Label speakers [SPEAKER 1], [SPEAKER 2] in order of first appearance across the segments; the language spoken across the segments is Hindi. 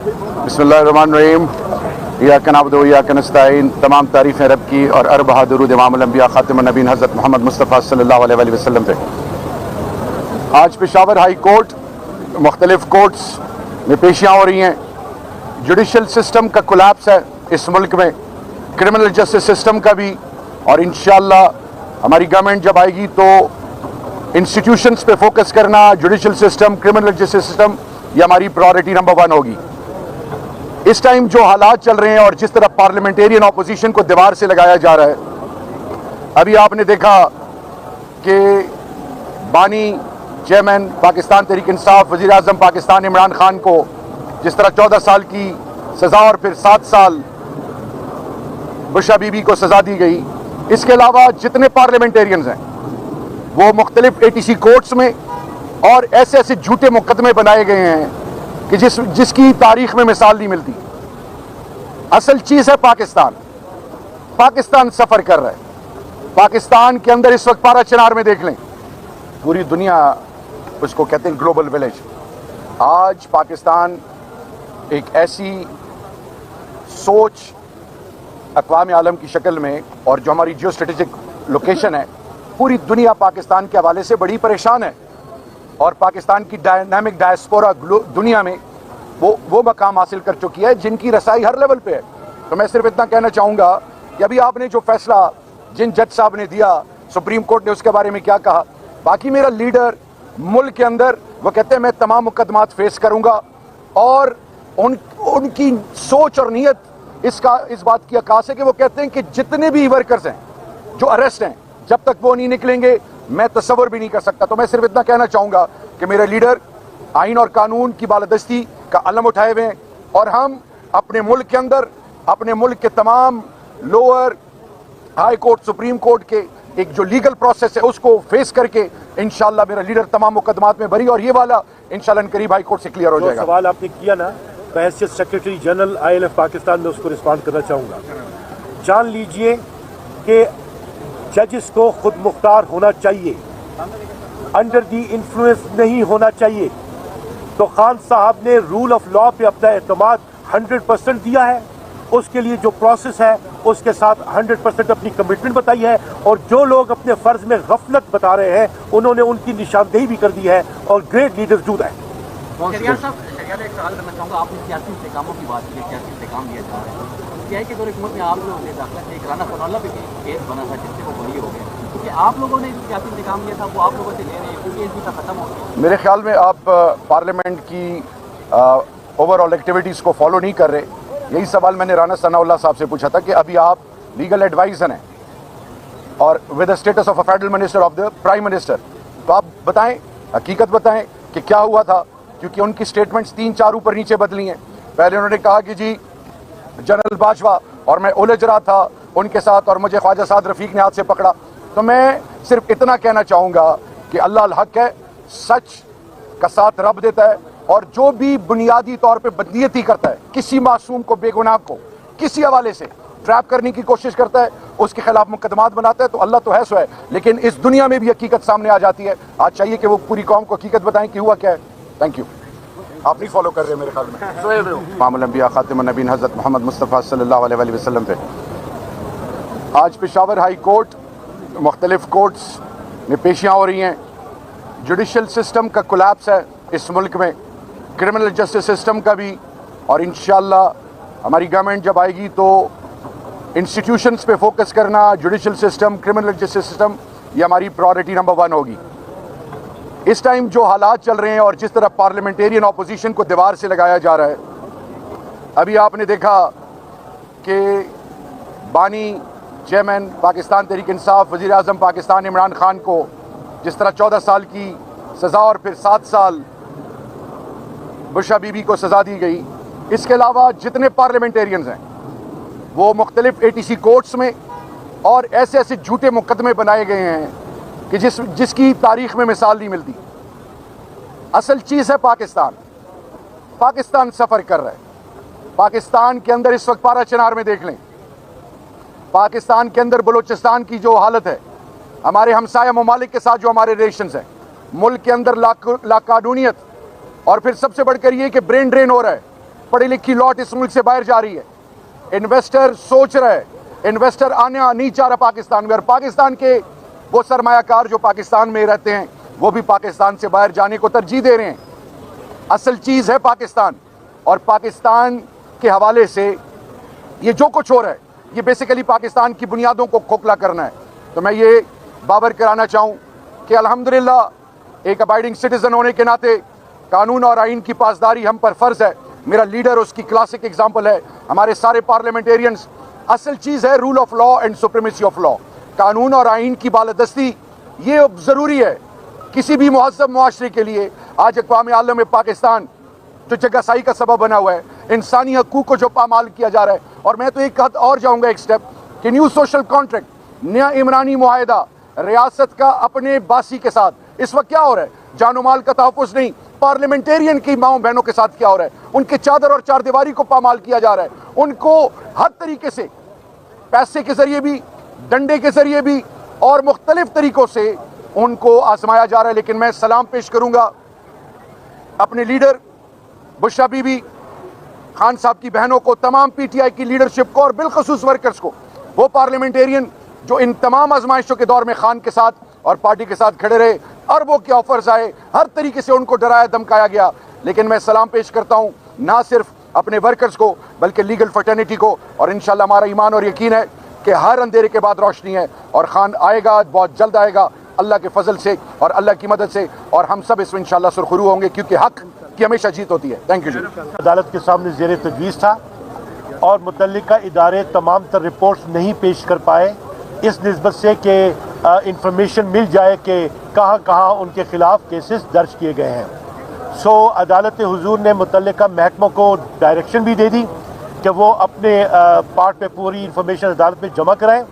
[SPEAKER 1] बिस्मिल्लाहिर्रहमानिर्रहीम। इय्याका नअबुदु व इय्याका नस्तईन। तमाम तारीफ़ें रब की और अरब बहादुरूद इमामुल अंबिया खातिमुन नबीयीन हज़रत मोहम्मद मुस्तफ़ा सल्लल्लाहु अलैहि वसल्लम पे। आज पेशावर हाई कोर्ट मुख्तलिफ कोर्ट्स में पेशियाँ हो रही हैं। जुडिशल सिस्टम का कोलैप्स है इस मुल्क में, क्रिमिनल जस्टिस सिस्टम का भी, और इंशाअल्लाह हमारी गवर्नमेंट जब आएगी तो इंस्टीट्यूशंस पे फोकस करना, judicial system, criminal justice system, ये हमारी प्रायोरिटी नंबर 1 होगी। इस टाइम जो हालात चल रहे हैं और जिस तरह पार्लियामेंटेरियन ऑपोजिशन को दीवार से लगाया जा रहा है, अभी आपने देखा कि बानी चेयरमैन पाकिस्तान तहरीक इंसाफ वज़ीर आज़म पाकिस्तान इमरान खान को जिस तरह 14 साल की सज़ा और फिर 7 साल बुशरा बीबी को सज़ा दी गई। इसके अलावा जितने पार्लियामेंटेरियंस हैं वो मुख्तलिफ ATC कोर्ट्स में और ऐसे ऐसे झूठे मुकदमे बनाए गए हैं कि जिसकी तारीख में मिसाल नहीं मिलती। असल चीज़ है पाकिस्तान सफ़र कर रहा है। पाकिस्तान के अंदर इस वक्त पारा चिनार में देख लें, पूरी दुनिया उसको कहते हैं ग्लोबल विलेज। आज पाकिस्तान एक ऐसी सोच अक़वाम आलम की शक्ल में, और जो हमारी जियो स्ट्रेटेजिक लोकेशन है, पूरी दुनिया पाकिस्तान के हवाले से बड़ी परेशान है। और पाकिस्तान की डायनामिक डायस्पोरा दुनिया में वो मकाम हासिल कर चुकी है जिनकी रसाई हर लेवल पे है। तो मैं सिर्फ इतना कहना चाहूँगा कि अभी आपने जो फैसला जिन जज साहब ने दिया, सुप्रीम कोर्ट ने उसके बारे में क्या कहा, बाकी मेरा लीडर मुल्क के अंदर वो कहते हैं मैं तमाम मुकदमात फेस करूँगा, और उनकी सोच और नीयत इस बात की अक्कास है कि वो कहते हैं कि जितने भी वर्कर्स हैं जो अरेस्ट हैं, जब तक वो नहीं निकलेंगे मैं तस्वर भी नहीं कर सकता। तो मैं सिर्फ इतना कहना चाहूँगा कि मेरे लीडर आइन और कानून की बालादस्ती का अलम उठाए हुए हैं, और हम अपने मुल्क के अंदर अपने मुल्क के तमाम lower high court, supreme court के एक जो लीगल प्रोसेस है उसको फेस करके इंशाल्लाह मेरा लीडर तमाम मुकदमात में बरी, और ये वाला इंशाल्लाह करीब हाई कोर्ट से क्लियर हो जाएगा।
[SPEAKER 2] सवाल आपने किया ना, हैसियत सेक्रेटरी जनरल ILF पाकिस्तान में उसको रिस्पॉन्ड करना चाहूँगा। जान लीजिए कि जजेस को खुद मुख्तार होना चाहिए, अंडर दी इन्फ्लुएंस नहीं होना चाहिए। तो खान साहब ने रूल ऑफ लॉ पे अपना एतमाद 100% दिया है, उसके लिए जो प्रोसेस है उसके साथ 100% अपनी कमिटमेंट बताई है, और जो लोग अपने फ़र्ज में गफलत बता रहे हैं उन्होंने उनकी निशानदेही भी कर दी है, और ग्रेट लीडर्स डू दैट।
[SPEAKER 3] एक सवाल करना चाहूँगा, आपने सियासी इंतकामों की बात की, सियासी इंतकाम लिया जा रहा है। क्या है कि दौर हुकूमत में आप लोगों ने दाखिला एक राना फनौला पे केस बना था जिससे वो बरी हो गए, क्योंकि आप लोगों ने जो सियासी इंतकाम लिया था वो आप लोगों से ले रहे हैं, क्योंकि केस भी था खत्म हो गया।
[SPEAKER 1] मेरे ख्याल में आप पार्लियामेंट की ओवरऑल एक्टिविटीज़ को फॉलो नहीं कर रहे। यही सवाल मैंने राना सनाउल्लाह साहब से पूछा था कि अभी आप लीगल एडवाइज़र हैं और with the status of a federal minister of the prime minister, तो आप बताएं, हकीकत बताएं कि क्या हुआ था, क्योंकि उनकी स्टेटमेंट्स 3-4 ऊपर नीचे बदली हैं। पहले उन्होंने कहा कि जी जनरल बाजवा और मैं उलझ रहा था उनके साथ और मुझे ख्वाजा साद रफ़ीक ने हाथ से पकड़ा। तो मैं सिर्फ इतना कहना चाहूँगा कि अल्लाह अल हक है, सच का साथ रब देता है, और जो भी बुनियादी तौर पे बदनीयती करता है, किसी मासूम को, बेगुनाह को किसी हवाले से ट्रैप करने की कोशिश करता है, उसके खिलाफ मुकदमात बनाता है, तो अल्लाह तो है सो है, लेकिन इस दुनिया में भी हकीकत सामने आ जाती है। आज चाहिए कि वो पूरी कौम को हकीकत बताएं कि हुआ क्या है। Thank you. आप नहीं फॉलो कर रहे मेरे ख्याल में। इमामुल अंबिया खातिमुन नबीयीन हज़रत मोहम्मद मुस्तफ़ा सल्लल्लाहु अलैहि वसल्लम पे। आज पेशावर हाई कोर्ट मुख्तलिफ कोर्ट्स में पेशियाँ हो रही हैं। जुडिशल सिस्टम का कोलैप्स है इस मुल्क में, क्रिमिनल जस्टिस सिस्टम का भी, और इंशाअल्लाह हमारी गवर्नमेंट जब आएगी तो इंस्टीट्यूशंस पे फोकस करना, judicial system, criminal justice system, ये हमारी प्रायोरिटी नंबर 1 होगी। इस टाइम जो हालात चल रहे हैं और जिस तरह पार्लियामेंटेरियन ऑपोजिशन को दीवार से लगाया जा रहा है, अभी आपने देखा कि बानी चेयरमैन पाकिस्तान तहरीक इंसाफ वज़ीर आज़म पाकिस्तान इमरान खान को जिस तरह 14 साल की सज़ा और फिर 7 साल बुशरा बीबी को सज़ा दी गई। इसके अलावा जितने पार्लियामेंटेरियंस हैं वो मुख्तलिफ ATC कोर्ट्स में और ऐसे ऐसे झूठे मुकदमे बनाए गए हैं कि जिसकी तारीख में मिसाल नहीं मिलती। असल चीज़ है पाकिस्तान सफ़र कर रहा है। पाकिस्तान के अंदर इस वक्त पारा चिनार में देख लें, पाकिस्तान के अंदर बलूचिस्तान की जो हालत है, हमारे हमसाया ममालिक के साथ जो हमारे रिलेशंस हैं, मुल्क के अंदर लाकानूनियत, और फिर सबसे बढ़कर ये कि ब्रेन ड्रेन हो रहा है। पढ़ी लिखी लौट इस मुल्क से बाहर जा रही है। इन्वेस्टर सोच रहे हैं, इन्वेस्टर आना नहीं चाह रहा पाकिस्तान में, और पाकिस्तान के वो सरमायाकार जो पाकिस्तान में रहते हैं वो भी पाकिस्तान से बाहर जाने को तरजीह दे रहे हैं। असल चीज़ है पाकिस्तान, और पाकिस्तान के हवाले से ये जो कुछ हो रहा है ये बेसिकली पाकिस्तान की बुनियादों को खोखला करना है। तो मैं ये बाबर कराना चाहूँ कि अल्हम्दुलिल्लाह एक अबाइडिंग सिटीज़न होने के नाते कानून और आइन की पासदारी हम पर फ़र्ज़ है। मेरा लीडर उसकी क्लासिक एग्जाम्पल है, हमारे सारे पार्लियामेंटेरियंस। असल चीज़ है rule of law and supremacy of law, कानून और आइन की बालादस्ती। ये ज़रूरी है किसी भी मुहज़्ज़ब मुआशरे के लिए। आज अक़वाम आलम में पाकिस्तान जो जगहसाई का सबब बना हुआ है, इंसानी हकूक़ को जो पामाल किया जा रहा है। और मैं तो एक हद और जाऊँगा, एक स्टेप, कि न्यू सोशल कॉन्ट्रैक्ट, नया इमरानी मुआहदा रियासत का अपने बासी के साथ इस वक्त क्या हो रहा है, जानो माल का तहफ़्फ़ुज़ नहीं, पार्लियामेंटेरियन की माओं बहनों के साथ क्या हो रहा है, उनके चादर और चारदीवारी को पामाल किया जा रहा है। उनको हर तरीके से पैसे के ज़रिए भी, डंडे के ज़रिए भी और मुख्तलिफ तरीक़ों से उनको आजमाया जा रहा है। लेकिन मैं सलाम पेश करूँगा अपने लीडर बुशरा बीबी खान साहब की बहनों को, तमाम PTI की लीडरशिप को और बिलखसूस वर्कर्स को, वो पार्लियामेंटेरियन जो इन तमाम आजमाइशों के दौर में खान के साथ और पार्टी के साथ खड़े रहे। अरबों के ऑफर्स आए, हर तरीके से उनको डराया धमकाया गया, लेकिन मैं सलाम पेश करता हूँ ना सिर्फ अपने वर्कर्स को बल्कि लीगल फर्टर्निटी को। और इंशाल्लाह हमारा ईमान और यकीन है कि हर अंधेरे के बाद रोशनी है, और खान आएगा, बहुत जल्द आएगा अल्लाह के फजल से और अल्लाह की मदद से, और हम सब इसमें इंशाल्लाह सुरखरू होंगे, क्योंकि हक की हमेशा जीत होती है। थैंक यू जी।
[SPEAKER 2] अदालत के सामने ज़ेर तजवीज़ था और मुतल्लिका इदारे तमाम तर रिपोर्ट्स नहीं पेश कर पाए, इस निस्बत से कि इंफॉर्मेशन मिल जाए कि कहाँ कहाँ उनके ख़िलाफ़ केसेस दर्ज किए गए हैं। सो अदालत हुजूर ने मुतल्लिका महकमों को डायरेक्शन भी दे दी कि वो अपने पार्ट पे पूरी इंफॉर्मेशन अदालत में जमा कराएं,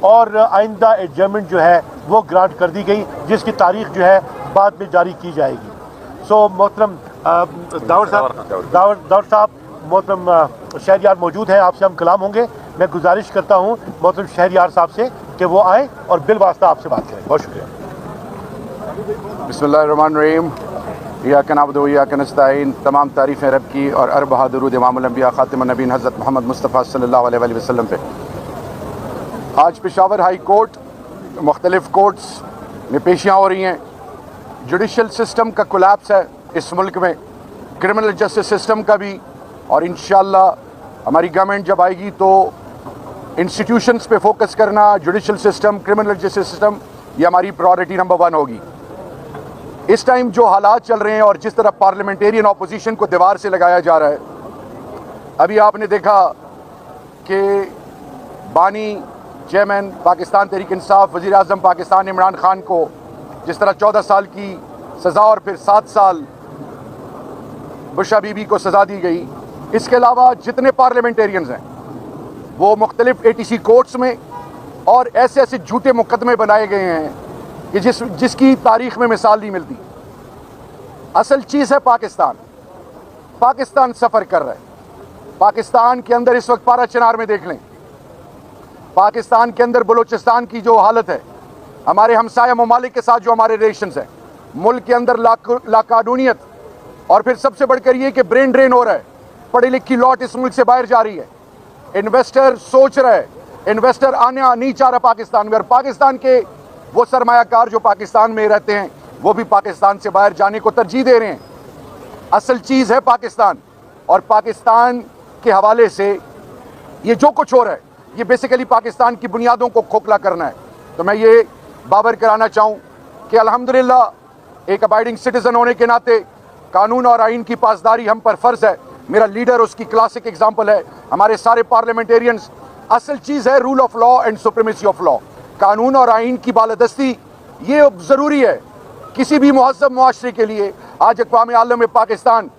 [SPEAKER 2] और आइंदा एडजर्नमेंट जो है वो ग्रांट कर दी गई, जिसकी तारीख जो है बाद में जारी की जाएगी। सो मोहतरम दाऊद साहब, मोहतरम शहरयार मौजूद हैं, आपसे हम कलाम होंगे। मैं गुजारिश करता हूँ मोहतरम शहरयार साहब से कि वो आएँ और बिल वास्ता आपसे बात करें। बहुत शुक्रिया।
[SPEAKER 1] बिस्मिल्लाहिर्रहमानिर्रहीम, इय्याक नअबुदु व इय्याक नस्तईन। तमाम तारीफ़ें रब की और अरब दरूद इमामुल अंबिया खातिमुन नबीय्यीन हज़रत मोहम्मद मुस्तफ़ा सल्लल्लाहु अलैहि वसल्लम पे। आज पेशावर हाई कोर्ट, मुख्तलिफ़ कोर्ट्स में पेशियाँ हो रही हैं। जुडिशल सिस्टम का कोलैप्स है इस मुल्क में, क्रिमिनल जस्टिस सिस्टम का भी, और इंशाअल्लाह हमारी गवर्नमेंट जब आएगी तो इंस्टीट्यूशंस पे फोकस करना, judicial system, criminal justice system, ये हमारी प्रायोरिटी नंबर 1 होगी। इस टाइम जो हालात चल रहे हैं और जिस तरह पार्लियामेंटेरियन ऑपोजिशन को दीवार से लगाया जा रहा है, अभी आपने देखा कि बानी चेयरमैन पाकिस्तान तहरीक इंसाफ, वज़ीर आज़म पाकिस्तान इमरान खान को जिस तरह 14 साल की सज़ा और फिर 7 साल बुशरा बीबी को सज़ा दी गई। इसके अलावा जितने पार्लियामेंटेरियंस हैं वो मुख्तलिफ ATC कोर्ट्स में और ऐसे ऐसे झूठे मुकदमे बनाए गए हैं कि जिसकी तारीख़ में मिसाल नहीं मिलती। असल चीज़ है पाकिस्तान। पाकिस्तान सफ़र कर रहा है। पाकिस्तान के अंदर इस वक्त पारा चिनार में देख लें, पाकिस्तान के अंदर बलूचिस्तान की जो हालत है, हमारे हमसाया ममालिक के साथ जो हमारे रिलेशंस हैं, मुल्क के अंदर लाकानूनियत, और फिर सबसे बढ़कर ये कि ब्रेन ड्रेन हो रहा है, पढ़ी लिखी लौट इस मुल्क से बाहर जा रही है। इन्वेस्टर सोच रहे हैं, इन्वेस्टर आना नहीं चाह रहा पाकिस्तान में, और पाकिस्तान के वो सरमायाकार जो पाकिस्तान में रहते हैं वो भी पाकिस्तान से बाहर जाने को तरजीह दे रहे हैं। असल चीज़ है पाकिस्तान, और पाकिस्तान के हवाले से ये जो कुछ हो रहा है ये बेसिकली पाकिस्तान की बुनियादों को खोखला करना है। तो मैं ये बाबर कराना चाहूँ कि अल्हम्दुलिल्लाह एक अबाइडिंग सिटीज़न होने के नाते कानून और आइन की पासदारी हम पर फ़र्ज़ है। मेरा लीडर उसकी क्लासिक एग्जाम्पल है, हमारे सारे पार्लियामेंटेरियंस। असल चीज़ है rule of law and supremacy of law, कानून और आइन की बालादस्ती। ये ज़रूरी है किसी भी मुहज़्ज़ब मुआशरे के लिए। आज अक़वाम आलम में पाकिस्तान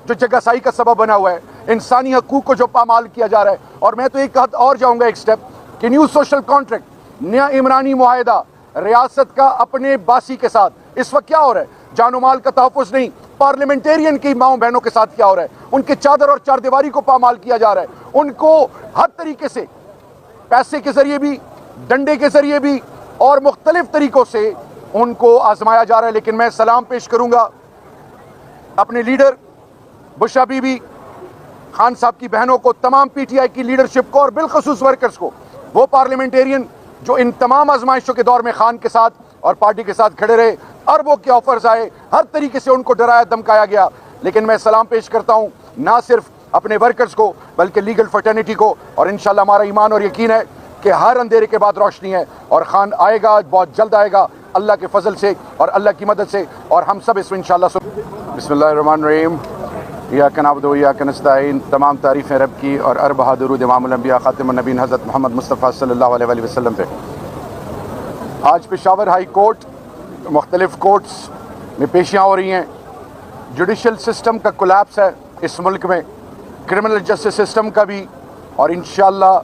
[SPEAKER 1] जो जगहसाई का सबब बना हुआ है, इंसानी हकूक़ को जो पामाल किया जा रहा है। और मैं तो एक हद और जाऊँगा, एक स्टेप, कि न्यू सोशल कॉन्ट्रैक्ट, नया इमरानी मुआहदा रियासत का अपने बासी के साथ इस वक्त क्या हो रहा है, जानो माल का तहफ़्फ़ुज़ नहीं, पार्लियामेंटेरियन की माओं बहनों के साथ क्या हो रहा है, उनके चादर और चारदीवारी को पामाल किया जा रहा है। उनको हर तरीके से पैसे के ज़रिए भी, डंडे के ज़रिए भी और मुख्तलिफ तरीक़ों से उनको आजमाया जा रहा है। लेकिन मैं सलाम पेश करूँगा अपने लीडर बुशरा बीबी खान साहब की बहनों को, तमाम पीटीआई की लीडरशिप को और बिलखसूस वर्कर्स को, वो पार्लियामेंटेरियन जो इन तमाम आजमाइशों के दौर में खान के साथ और पार्टी के साथ खड़े रहे, अरबों के ऑफर्स आए, हर तरीके से उनको डराया धमकाया गया, लेकिन मैं सलाम पेश करता हूं ना सिर्फ अपने वर्कर्स को बल्कि लीगल फर्टर्निटी को। और इंशाल्लाह हमारा ईमान और यकीन है कि हर अंधेरे के बाद रोशनी है और खान आएगा, बहुत जल्द आएगा, अल्लाह के फजल से और अल्लाह की मदद से, और हम सब इसमें इंशाल्लाह। बिस्मिल्लाहिर्रहमानिर्रहीम, इय्याका नअबुदु व इय्याका नस्तईन। तमाम तारीफ़ें रब की और अरबहा दुरूद इमामुल अंबिया खातिमुन नबीय्यीन हज़रत मोहम्मद मुस्तफ़ा सल्लल्लाहु अलैहि वसल्लम पे। आज पेशावर हाई कोर्ट, मुख्तलिफ कोर्ट्स में पेशियाँ हो रही हैं। जुडिशल सिस्टम का कोलैप्स है इस मुल्क में, क्रिमिनल जस्टिस सिस्टम का भी, और इंशाल्लाह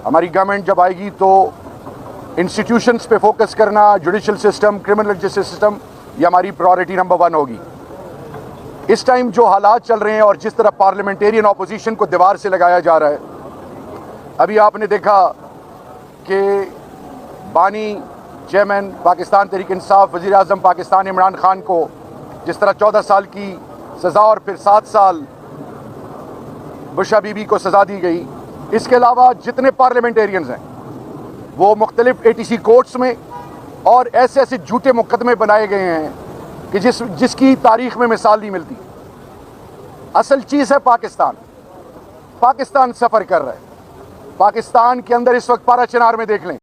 [SPEAKER 1] हमारी गवर्नमेंट जब आएगी तो इंस्टीट्यूशंस पे फोकस करना, judicial system, criminal justice system, ये हमारी प्रायोरिटी नंबर 1 होगी। इस टाइम जो हालात चल रहे हैं और जिस तरह पार्लियामेंटेरियन ऑपोजिशन को दीवार से लगाया जा रहा है, अभी आपने देखा कि बानी चेयरमैन पाकिस्तान तहरीक इंसाफ वज़ीर आज़म पाकिस्तान इमरान खान को जिस तरह 14 साल की सज़ा और फिर 7 साल बुशा बीबी को सज़ा दी गई। इसके अलावा जितने पार्लियामेंटेरियंस हैं वो मुख्तलिफ ATC कोर्ट्स में और ऐसे ऐसे झूठे मुकदमे बनाए गए हैं कि जिसकी तारीख में मिसाल नहीं मिलती। असल चीज़ है पाकिस्तान सफ़र कर रहा है। पाकिस्तान के अंदर इस वक्त पारा चिनार में देख लें,